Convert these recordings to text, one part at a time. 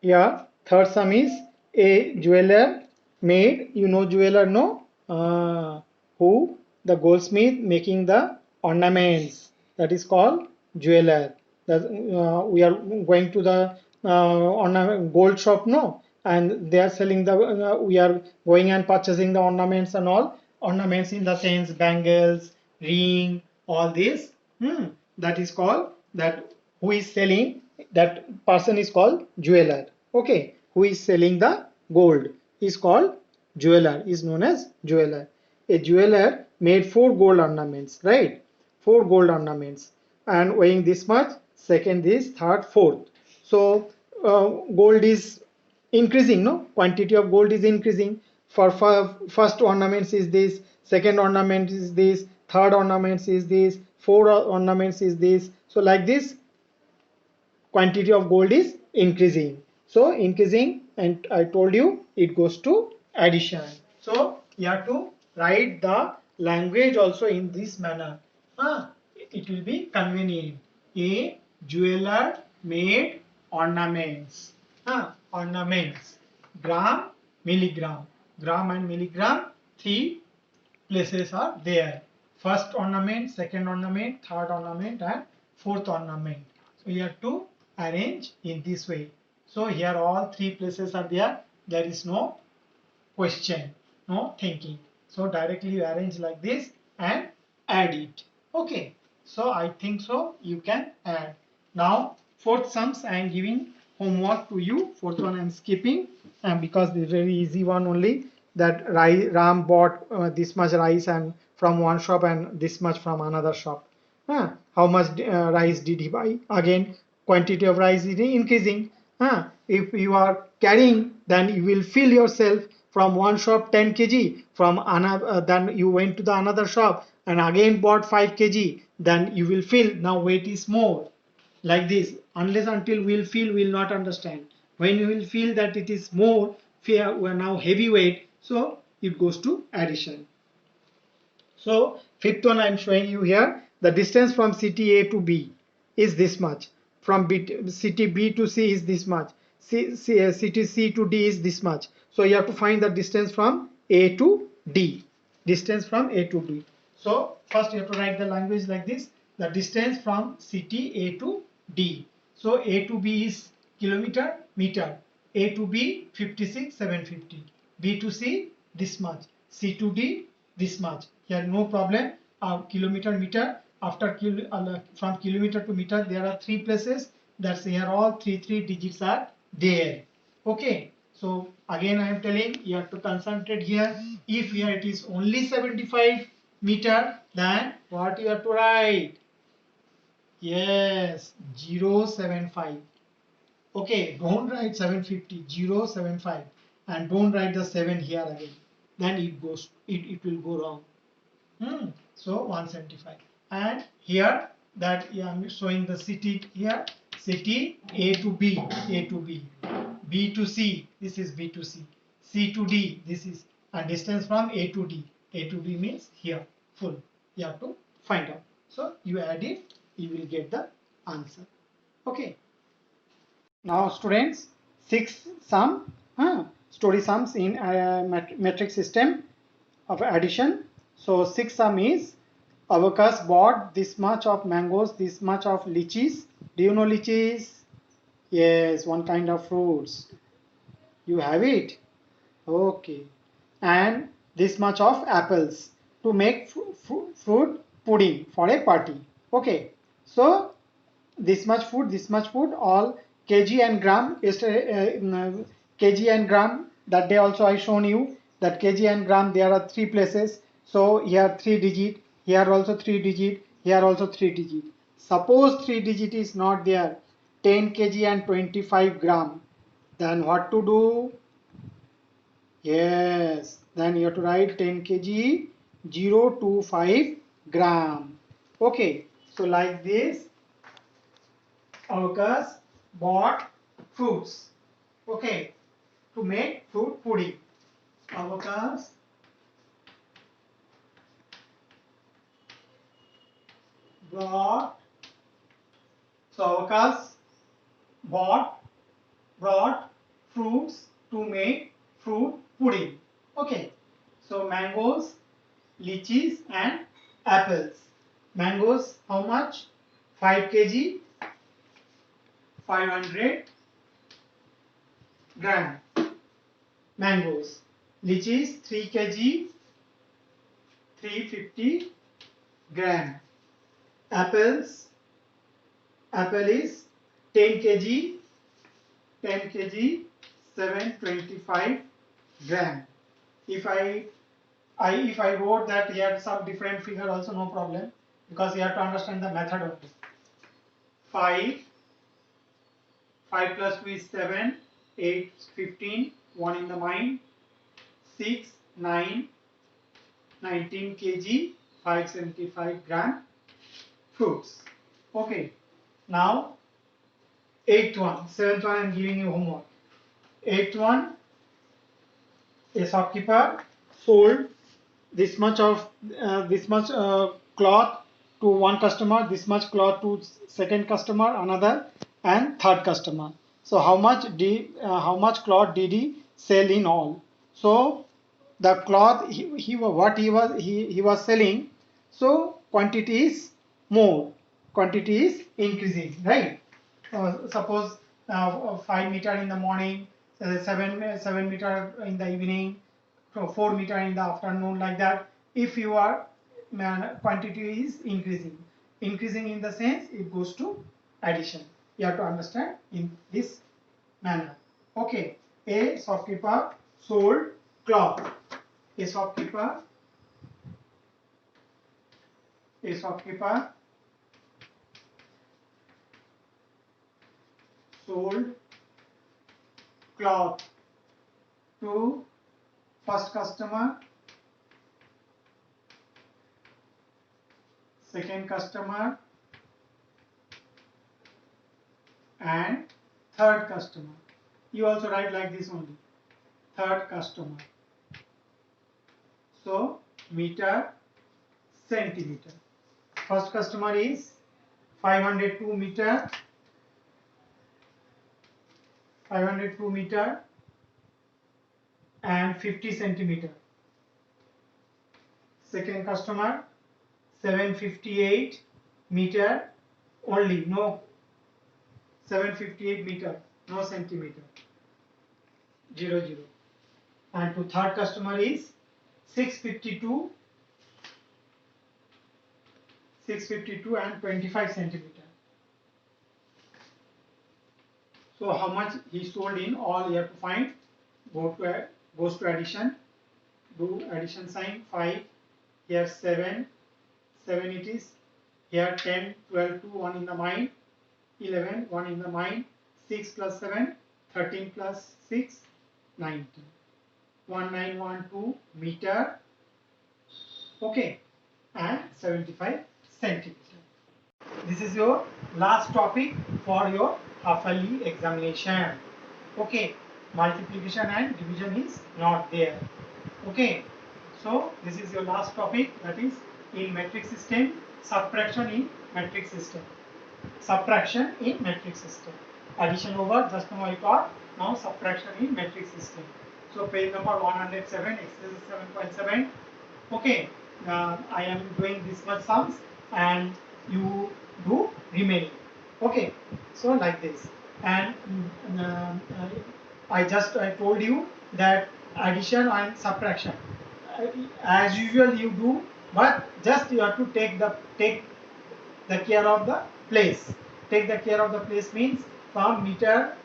Yeah, third sum is a jeweler made, you know jeweler, no? Who? The goldsmith making the ornaments. That is called jeweler. That we are going to the ornament gold shop, no? And they are selling the, we are going and purchasing the ornaments and all. Ornaments in the sense bangles, ring, all this. That is called that who is selling, that person is called jeweler. Okay, who is selling the gold is called jeweler, is known as jeweler. A jeweler made four gold ornaments, right? Four gold ornaments and weighing this much, second this, third, fourth. So gold is increasing, no? Quantity of gold is increasing. For first ornaments is this, second ornament is this, third ornaments is this, four ornaments is this. So like this, quantity of gold is increasing. So increasing, and I told you it goes to addition. So you have to write the language also in this manner. It will be convenient. A jeweler made ornaments. Ornaments. Gram, milligram. Gram and milligram, three places are there. First ornament, second ornament, third ornament, and fourth ornament. So you have to arrange in this way. So here all three places are there. There is no question, no thinking. So directly you arrange like this and add it. Okay. So I think so you can add. Now fourth sums I am giving homework to you. Fourth one I am skipping, and because this is very easy one only, that Ram bought this much rice and from one shop and this much from another shop. How much rice did he buy? Again, quantity of rice is increasing. If you are carrying, then you will fill yourself from one shop 10 kg, from another, then you went to the another shop and again bought 5 kg, then you will fill. Now weight is more. Like this, unless until we'll feel, we'll not understand. When you will feel that it is more, fear, we are now heavyweight, so it goes to addition. So fifth one I'm showing you here, the distance from city A to B is this much, from city B to C is this much, city C to D is this much. So you have to find the distance from A to D, distance from A to D. So first you have to write the language like this, the distance from city A to D. So A to B is kilometer, meter, A to B 56,750, B to C this much, C to D this much. Here no problem. Kilometer, meter. After from kilometer to meter, there are three places. That's here all three digits are there. Okay. So again I am telling you have to concentrate here. If here it is only 75 meter, then what you have to write? Yes, 075. Okay, don't write 750, 075, and don't write the 7 here again. Then it will go wrong. So 175. And here that I'm showing the city here, city A to B, A to B, B to C, this is B to C, C to D, this is a distance from A to D. A to D means here, full. You have to find out. So you add it, you will get the answer. Okay. Now students, six sum, story sums in metric system of addition. So six sum is Abacus bought this much of mangoes, this much of lychees. Do you know lychees? Yes, one kind of fruits. You have it? Okay. And this much of apples to make fruit pudding for a party. Okay. So this much food, all kg and gram. Yesterday, kg and gram. That day also I shown you that kg and gram. There are three places. So here three digit. Here also three digit. Here also three digit. Suppose three digit is not there. 10 kg and 25 gram. Then what to do? Yes, then you have to write 10 kg 025 gram. Okay, so like this, August bought fruits. Okay, to make fruit pudding. August brought, so August bought fruits to make fruit pudding. Okay, so mangoes, lychees and apples. Mangoes how much? 5 kg, 500 gram. Mangoes. Lychees 3 kg, 350 gram. Apples. Apple is 10 kg, 725 gram. If I wrote that here some different figure also, no problem, because you have to understand the method of it. 5 plus 2 is 7, 8 15, 1 in the mind, 6 9 19 kg, 575 gram fruits. Okay, now 8th one, 7th one I am giving you homework. 8th one, a shopkeeper sold this much cloth to one customer, this much cloth to second customer, another, and third customer. So how much cloth did he sell in all? So the cloth he was selling, so quantity is more, quantity is increasing, right? Suppose 5 meter in the morning, 7 meter in the evening, 4 meter in the afternoon, like that. If your quantity is increasing in the sense it goes to addition. You have to understand in this manner. Okay, a shopkeeper sold cloth. A shopkeeper sold cloth to first customer, second customer and third customer. You also write like this only, third customer. So meter, centimeter. First customer is 502 meter, 502 meter and 50 centimeter. Second customer 758 meter only, no 758 meter, no centimeter, 0 0. And to third customer is 652 and 25 centimeter. So how much he sold in all, you have to find. Goes to addition. Do addition sign. 5 here, 7 it is here, 10 12 2, 1 in the mind, 11 1 in the mind, 6 plus 7 13 plus 6 19, 1912 meter. Okay, and 75 centimeter. This is your last topic for your half-yearly examination. Okay, multiplication and division is not there. Okay, so this is your last topic, that is in metric system, subtraction in metric system, subtraction in metric system. Addition over, just now I taught, now subtraction in metric system. So page number 107, exercise 7.7. Okay, I am doing this much sums and you do remaining. Okay, so like this. And I told you that addition and subtraction, as usual you do, but just you have to take the care of the place. Take the care of the place means from meter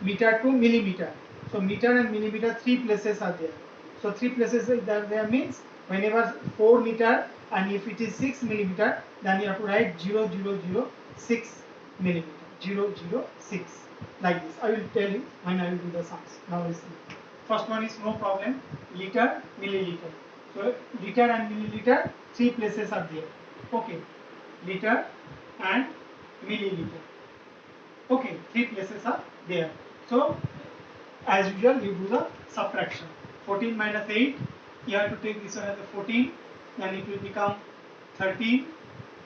to millimeter. So meter and millimeter, 3 places are there. So 3 places there means whenever 4 meter and if it is 6 millimeter, then you have to write 0006 millimeter, 006, like this. I will tell you when I will do the sums. Now listen. First one is no problem, liter, milliliter. So liter and milliliter, 3 places are there. Okay, liter and milliliter. Okay, 3 places are there. So as usual you do the subtraction. 14 minus 8, you have to take this one as a 14, then it will become 13,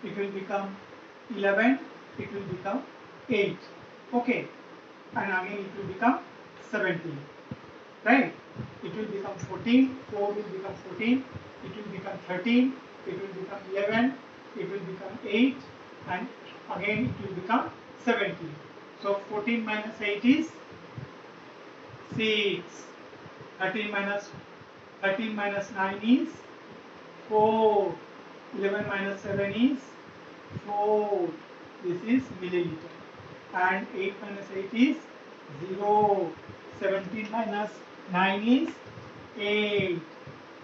it will become 11, it will become 8. Okay, and again it will become 17. Right? It will become 14, 4 will become 14, it will become 13, it will become 11, it will become 8, and again it will become 17. So 14 minus 8 is 6, 13 minus 9 is 4, 11 minus 7 is 4, this is milliliter, and 8 minus 8 is 0, 17 minus 9 is 8,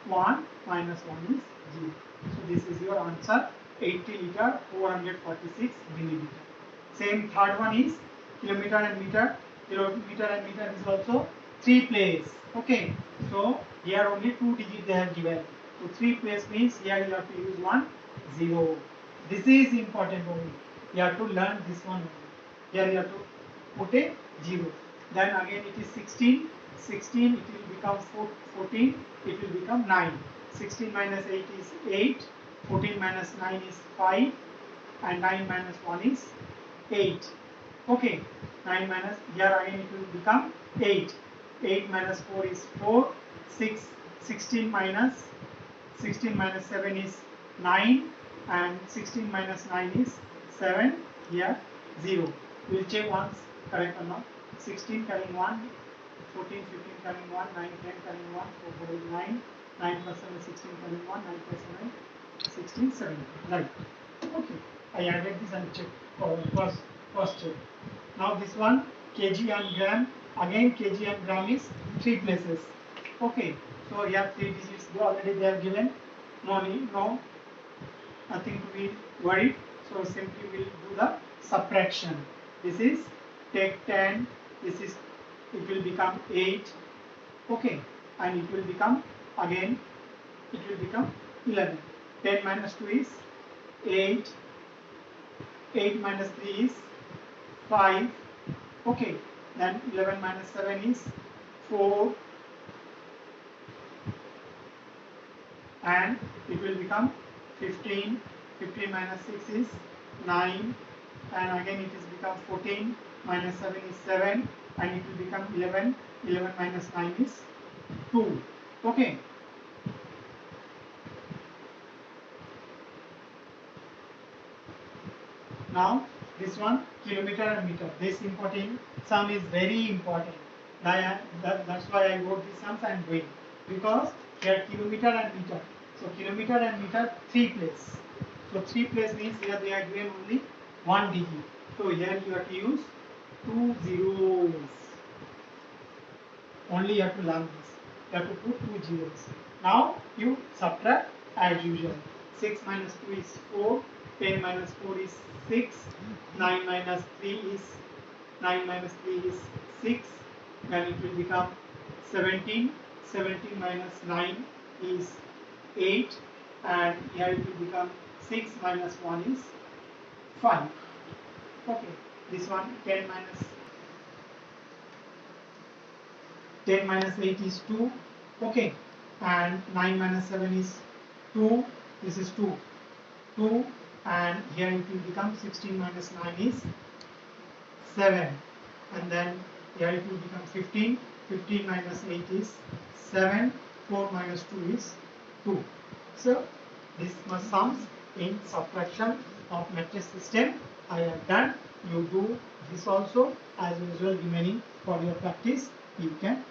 1 minus 1 is 0. So this is your answer, 80 liter 446 milliliter. Same third one is kilometer and meter. Kilometer and meter is also 3 place. Okay, so here only 2 digits they have given. So 3 place means here you have to use 1 0. This is important only. You have to learn this one only. Here you have to put a 0. Then again it is 16. 16 it will become 14. It will become 9. 16 minus 8 is 8. 14 minus 9 is 5. And 9 minus 1 is 8. Okay. 9 minus, here again it will become 8. 8 minus 4 is 4. 16 minus 7 is 9. And 16 minus 9 is 7. Here 0. We will check once correct or not. 16 carrying 1, 14, 15 carrying 1, 9, 10 carrying 1, 4, 4 is 9, 9 plus 7 is 16 carrying 1, 9 plus 7, 16, 17. Right. Okay. I added this and check for first check. Now this one, kg and gram. Again kg and gram is 3 places. Okay. So here 3 digits already they are given. No need, no, nothing to be worried. So simply we will do the subtraction. This is take 10. This is, it will become 8. Okay, and it will become again, it will become 11. 10 minus 2 is 8. 8 minus 3 is 5. Okay, then 11 minus 7 is 4. And it will become 15. 15 minus 6 is 9. And again it is become 14. Minus 7 is 7. And it will become 11. 11 minus 9 is 2. Okay. Now this one, kilometer and meter. This important sum is very important. That's why I wrote these sums I am doing. Because here kilometer and meter. So kilometer and meter 3 place. So 3 place means here they are given only 1 digit. So here you have to use 2 zeros. Only you have to learn this. You have to put 2 zeros. Now you subtract as usual. 6 minus 2 is 4. 10 minus 4 is 6. 9 minus 3 is 6. Then it will become 17. 17 minus 9 is 8. And here it will become 6 minus 1 is 5. Okay. This one 10 minus 8 is 2. Okay. And 9 minus 7 is 2. This is 2. 2. And here it will become 16 minus 9 is 7. And then here it will become 15. 15 minus 8 is 7. 4 minus 2 is 2. So this much sums in subtraction of matrix system I have done. You do this also as usual remaining for your practice. You can